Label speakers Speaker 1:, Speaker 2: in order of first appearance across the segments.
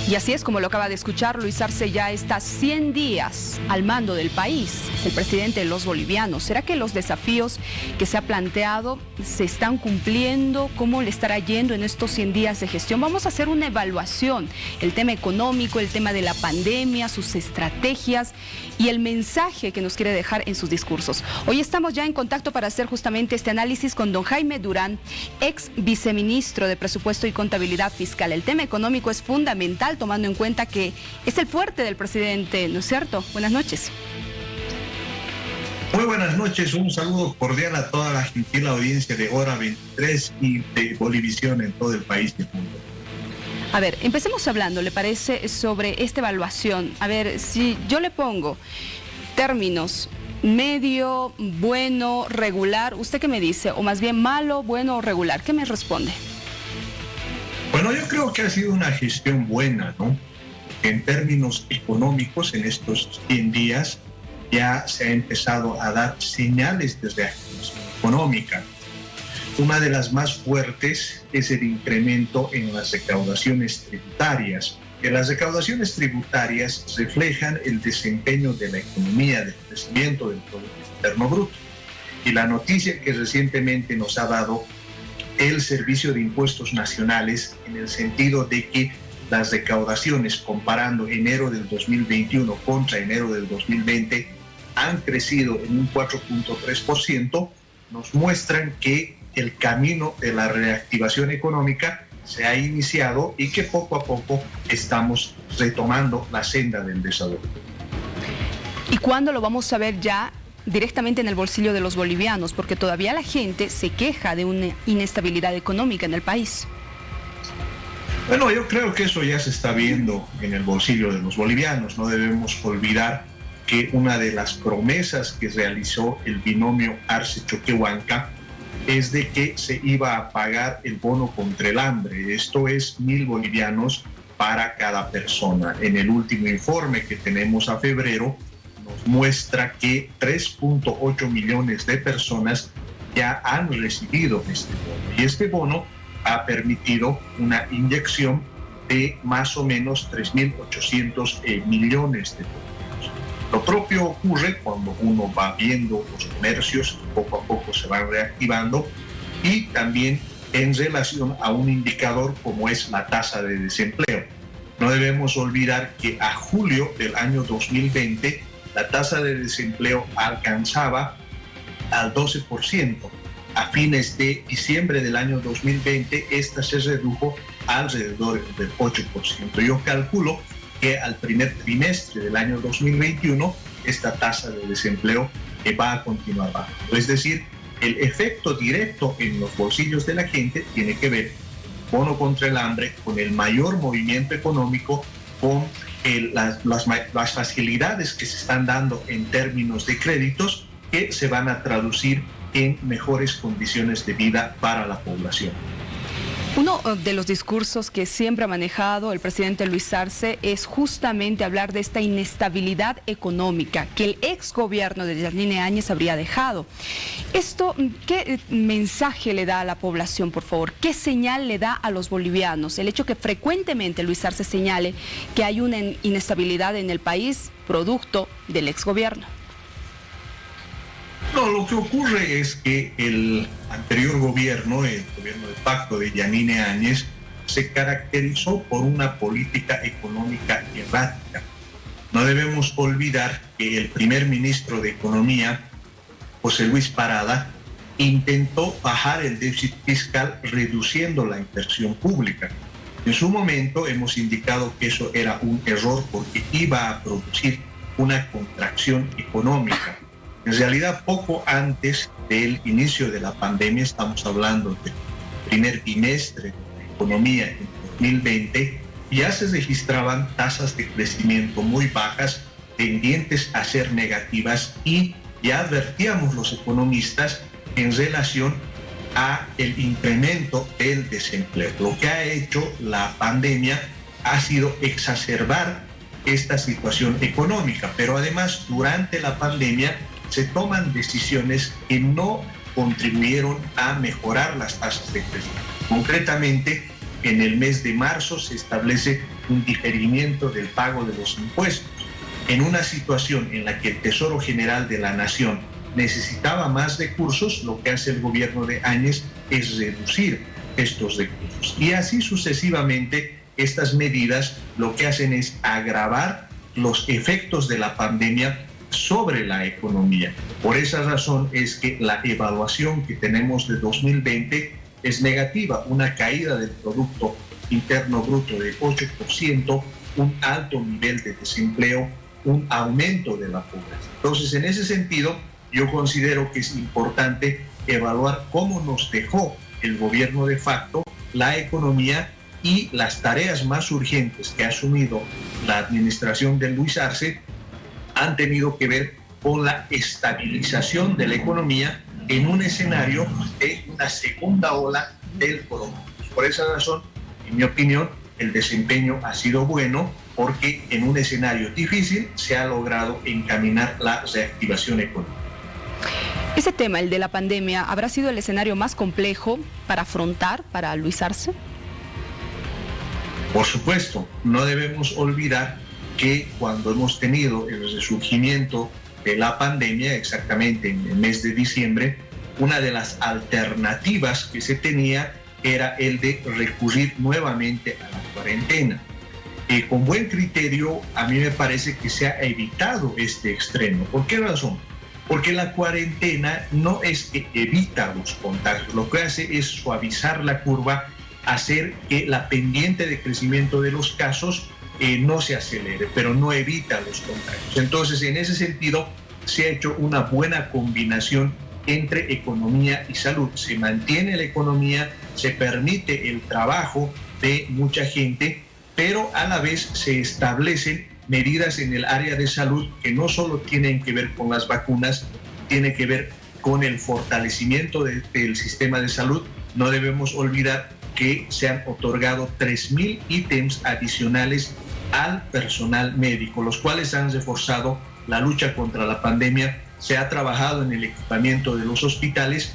Speaker 1: Y así es como lo acaba de escuchar, Luis Arce ya está 100 días al mando del país, es el presidente de los bolivianos. ¿Será que los desafíos que se ha planteado se están cumpliendo? ¿Cómo le estará yendo en estos 100 días de gestión? Vamos a hacer una evaluación, el tema económico, el tema de la pandemia, sus estrategias y el mensaje que nos quiere dejar en sus discursos. Hoy estamos ya en contacto para hacer justamente este análisis con don Jaime Durán, ex viceministro de Presupuesto y Contabilidad Fiscal. El tema económico es fundamental, tomando en cuenta que es el fuerte del presidente, ¿no es cierto? Buenas noches.
Speaker 2: Muy buenas noches, un saludo cordial a toda la gentil audiencia de Hora 23 y de Bolivisión en todo el país y el mundo.
Speaker 1: A ver, empecemos hablando, ¿le parece?, sobre esta evaluación. A ver, si yo le pongo términos medio, bueno, regular, ¿usted qué me dice? O más bien malo, bueno o regular, ¿qué me responde?
Speaker 2: Bueno, yo creo que ha sido una gestión buena, ¿no? En términos económicos, en estos 100 días ya se ha empezado a dar señales de reactivación económica. Una de las más fuertes es el incremento en las recaudaciones tributarias. Las recaudaciones tributarias reflejan el desempeño de la economía, del crecimiento del Producto Interno Bruto. Y la noticia que recientemente nos ha dado el Servicio de Impuestos Nacionales, en el sentido de que las recaudaciones, comparando enero del 2021 contra enero del 2020, han crecido en un 4.3%, nos muestran que el camino de la reactivación económica se ha iniciado y que poco a poco estamos retomando la senda del desarrollo.
Speaker 1: ¿Y cuándo lo vamos a ver ya directamente en el bolsillo de los bolivianos? Porque todavía la gente se queja de una inestabilidad económica en el país.
Speaker 2: Bueno, yo creo que eso ya se está viendo en el bolsillo de los bolivianos. No debemos olvidar que una de las promesas que realizó el binomio Arce-Choquehuanca es de que se iba a pagar el bono contra el hambre. Esto es 1.000 bolivianos para cada persona. En el último informe que tenemos a febrero, nos muestra que 3.8 millones de personas ya han recibido este bono. Y este bono ha permitido una inyección de más o menos 3.800 millones de dólares. Lo propio ocurre cuando uno va viendo los comercios que poco a poco se van reactivando y también en relación a un indicador como es la tasa de desempleo. No debemos olvidar que a julio del año 2020 la tasa de desempleo alcanzaba al 12%. A fines de diciembre del año 2020 esta se redujo a alrededor del 8%. Yo calculo que al primer trimestre del año 2021 esta tasa de desempleo va a continuar bajando. Es decir, el efecto directo en los bolsillos de la gente tiene que ver con el bono contra el hambre, con el mayor movimiento económico, con las facilidades que se están dando en términos de créditos que se van a traducir en mejores condiciones de vida para la población.
Speaker 1: Uno de los discursos que siempre ha manejado el presidente Luis Arce es justamente hablar de esta inestabilidad económica que el ex gobierno de Yanine Áñez habría dejado. Esto, ¿qué mensaje le da a la población, por favor? ¿Qué señal le da a los bolivianos? El hecho que frecuentemente Luis Arce señale que hay una inestabilidad en el país producto del ex gobierno.
Speaker 2: No, lo que ocurre es que el anterior gobierno, el gobierno de pacto de Yanine Áñez, se caracterizó por una política económica errática. No debemos olvidar que el primer ministro de Economía, José Luis Parada, intentó bajar el déficit fiscal reduciendo la inversión pública. En su momento hemos indicado que eso era un error porque iba a producir una contracción económica. En realidad, poco antes del inicio de la pandemia, estamos hablando del primer bimestre de la economía en 2020, ya se registraban tasas de crecimiento muy bajas, tendientes a ser negativas, y ya advertíamos los economistas en relación a el incremento del desempleo. Lo que ha hecho la pandemia ha sido exacerbar esta situación económica, pero además durante la pandemia se toman decisiones que no contribuyeron a mejorar las tasas de crecimiento. Concretamente, En el mes de marzo se establece un diferimiento del pago de los impuestos. En una situación en la que el Tesoro General de la Nación necesitaba más recursos, lo que hace el gobierno de Áñez es reducir estos recursos. Y así sucesivamente, estas medidas lo que hacen es agravar los efectos de la pandemia sobre la economía. Por esa razón es que la evaluación que tenemos de 2020 es negativa, una caída del Producto Interno Bruto de 8%, un alto nivel de desempleo, un aumento de la pobreza. Entonces, en ese sentido, yo considero que es importante evaluar cómo nos dejó el gobierno de facto la economía y las tareas más urgentes que ha asumido la administración de Luis Arce han tenido que ver con la estabilización de la economía en un escenario de una segunda ola del coronavirus. Por esa razón, en mi opinión, el desempeño ha sido bueno porque en un escenario difícil se ha logrado encaminar la reactivación económica.
Speaker 1: Ese tema, el de la pandemia, ¿habrá sido el escenario más complejo para afrontar para Luis Arce?
Speaker 2: Por supuesto, no debemos olvidar que cuando hemos tenido el resurgimiento de la pandemia, exactamente en el mes de diciembre, una de las alternativas que se tenía era el de recurrir nuevamente a la cuarentena. Con buen criterio, a mí me parece que se ha evitado este extremo. ¿Por qué razón? Porque la cuarentena no es que evita los contagios, lo que hace es suavizar la curva, hacer que la pendiente de crecimiento de los casos no se acelere, pero no evita los contagios. Entonces, en ese sentido, se ha hecho una buena combinación entre economía y salud. Se mantiene la economía, se permite el trabajo de mucha gente, pero a la vez se establecen medidas en el área de salud que no solo tienen que ver con las vacunas, tiene que ver con el fortalecimiento del sistema de salud. No debemos olvidar que se han otorgado 3.000 ítems adicionales al personal médico, los cuales han reforzado la lucha contra la pandemia. Se ha trabajado en el equipamiento de los hospitales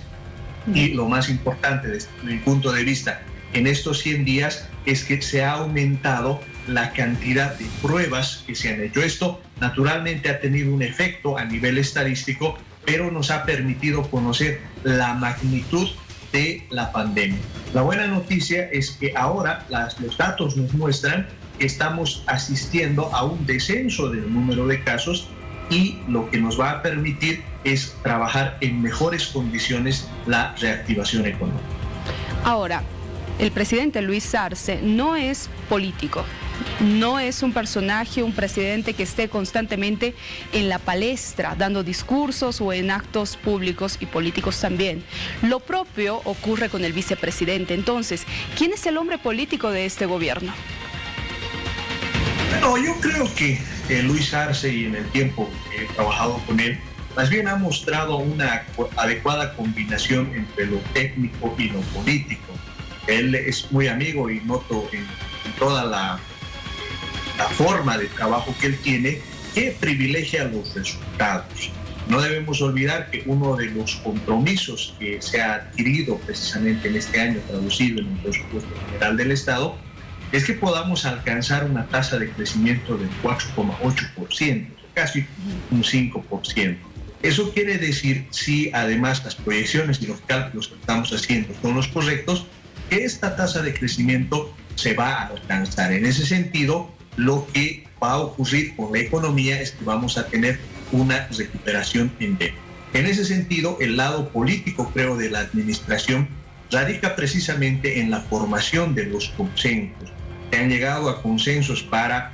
Speaker 2: y lo más importante desde mi punto de vista en estos 100 días es que se ha aumentado la cantidad de pruebas que se han hecho. Esto naturalmente ha tenido un efecto a nivel estadístico, pero nos ha permitido conocer la magnitud de la pandemia. La buena noticia es que ahora los datos nos muestran que estamos asistiendo a un descenso del número de casos y lo que nos va a permitir es trabajar en mejores condiciones la reactivación económica.
Speaker 1: Ahora, el presidente Luis Arce no es político, no es un personaje, un presidente que esté constantemente en la palestra, dando discursos o en actos públicos y políticos también. Lo propio ocurre con el vicepresidente. Entonces, ¿quién es el hombre político de este gobierno?
Speaker 2: Bueno, yo creo que Luis Arce, y en el tiempo que he trabajado con él, más bien ha mostrado una adecuada combinación entre lo técnico y lo político. Él es muy amigo y noto en toda la forma de trabajo que él tiene, que privilegia los resultados. No debemos olvidar que uno de los compromisos que se ha adquirido precisamente en este año, traducido en el presupuesto general del Estado, es que podamos alcanzar una tasa de crecimiento del 4,8%, casi un 5%. Eso quiere decir, si además las proyecciones y los cálculos que estamos haciendo son los correctos, que esta tasa de crecimiento se va a alcanzar. En ese sentido, lo que va a ocurrir con la economía es que vamos a tener una recuperación endémica. En ese sentido, el lado político, creo, de la administración radica precisamente en la formación de los consensos. Se han llegado a consensos para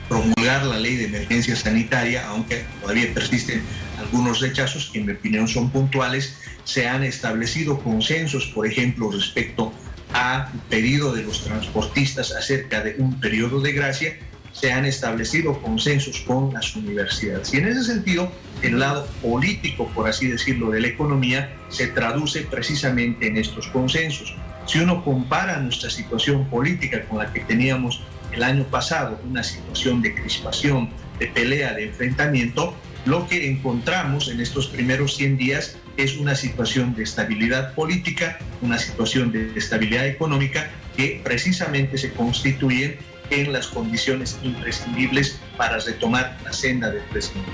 Speaker 2: promulgar la ley de emergencia sanitaria, aunque todavía persisten algunos rechazos que en mi opinión son puntuales. Se han establecido consensos, por ejemplo, respecto a pedido de los transportistas acerca de un periodo de gracia. Se han establecido consensos con las universidades. Y en ese sentido, el lado político, por así decirlo, de la economía se traduce precisamente en estos consensos. Si uno compara nuestra situación política con la que teníamos el año pasado, una situación de crispación, de pelea, de enfrentamiento, lo que encontramos en estos primeros 100 días es una situación de estabilidad política, una situación de estabilidad económica que precisamente se constituyen en las condiciones imprescindibles para retomar la senda del crecimiento.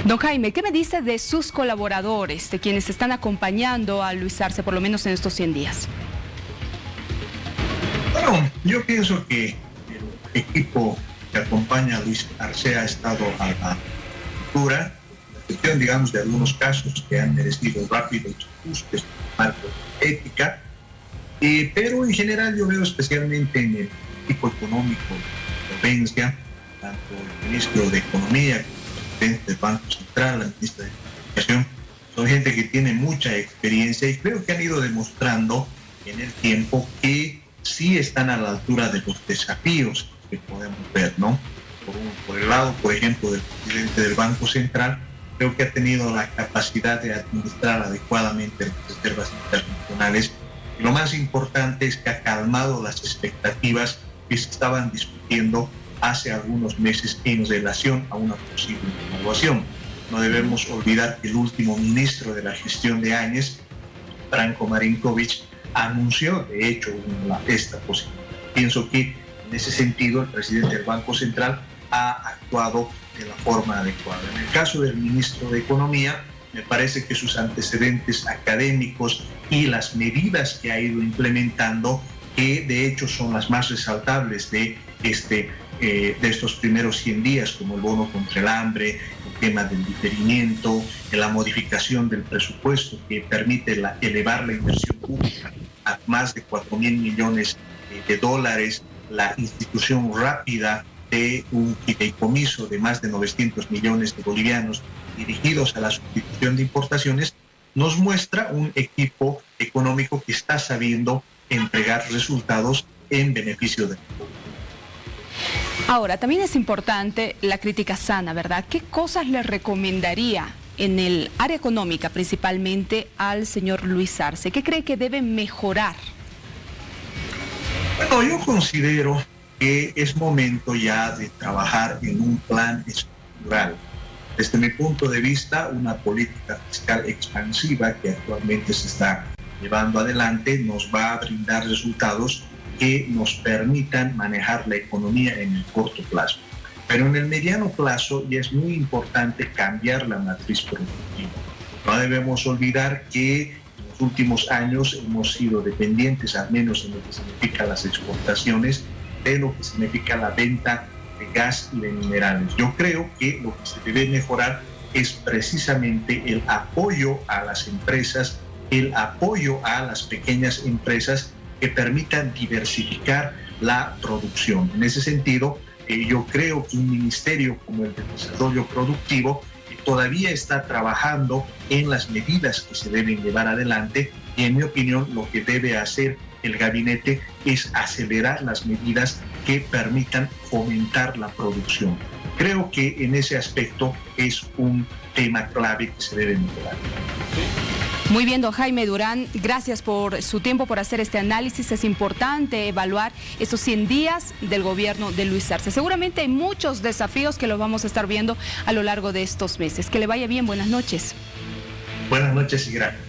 Speaker 1: Don Jaime, ¿qué me dice de sus colaboradores, de quienes están acompañando a Luis Arce, por lo menos en estos 100 días?
Speaker 2: Bueno, yo pienso que el equipo que acompaña a Luis Arce ha estado a la altura, digamos, de algunos casos que han merecido rápidos ajustes, marco de ética, pero en general yo veo especialmente en el equipo económico de provincia, tanto el ministro de Economía, del Banco Central, la ministra de Educación, son gente que tiene mucha experiencia y creo que han ido demostrando en el tiempo que sí están a la altura de los desafíos que podemos ver, ¿no? Por el lado, por ejemplo, del presidente del Banco Central, creo que ha tenido la capacidad de administrar adecuadamente las reservas internacionales. Y lo más importante es que ha calmado las expectativas que se estaban discutiendo hace algunos meses en relación a una posible devaluación. No debemos olvidar que el último ministro de la gestión de Áñez, Branko Marinković, anunció de hecho esta posibilidad. Pienso que en ese sentido el presidente del Banco Central ha actuado de la forma adecuada. En el caso del ministro de Economía, me parece que sus antecedentes académicos y las medidas que ha ido implementando, que de hecho son las más resaltables de estos primeros 100 días, como el bono contra el hambre, el tema del diferimiento, la modificación del presupuesto que permite elevar la inversión pública a más de 4.000 millones de dólares, la institución rápida de un fideicomiso de más de 900 millones de bolivianos dirigidos a la sustitución de importaciones, nos muestra un equipo económico que está sabiendo entregar resultados en beneficio del pueblo.
Speaker 1: Ahora, también es importante la crítica sana, ¿verdad? ¿Qué cosas le recomendaría en el área económica principalmente al señor Luis Arce? ¿Qué cree que debe mejorar?
Speaker 2: Bueno, yo considero que es momento ya de trabajar en un plan estructural. Desde mi punto de vista, una política fiscal expansiva que actualmente se está llevando adelante nos va a brindar resultados que nos permitan manejar la economía en el corto plazo. Pero en el mediano plazo ya es muy importante cambiar la matriz productiva. No debemos olvidar que en los últimos años hemos sido dependientes, al menos en lo que significa las exportaciones, de lo que significa la venta de gas y de minerales. Yo creo que lo que se debe mejorar es precisamente el apoyo a las empresas, el apoyo a las pequeñas empresas que permitan diversificar la producción. En ese sentido, yo creo que un ministerio como el de Desarrollo Productivo todavía está trabajando en las medidas que se deben llevar adelante y, en mi opinión, lo que debe hacer el gabinete es acelerar las medidas que permitan fomentar la producción. Creo que en ese aspecto es un tema clave que se debe mejorar.
Speaker 1: Muy bien, don Jaime Durán, gracias por su tiempo, por hacer este análisis. Es importante evaluar estos 100 días del gobierno de Luis Arce. Seguramente hay muchos desafíos que los vamos a estar viendo a lo largo de estos meses. Que le vaya bien, buenas noches.
Speaker 2: Buenas noches y gracias.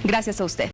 Speaker 1: Gracias a usted.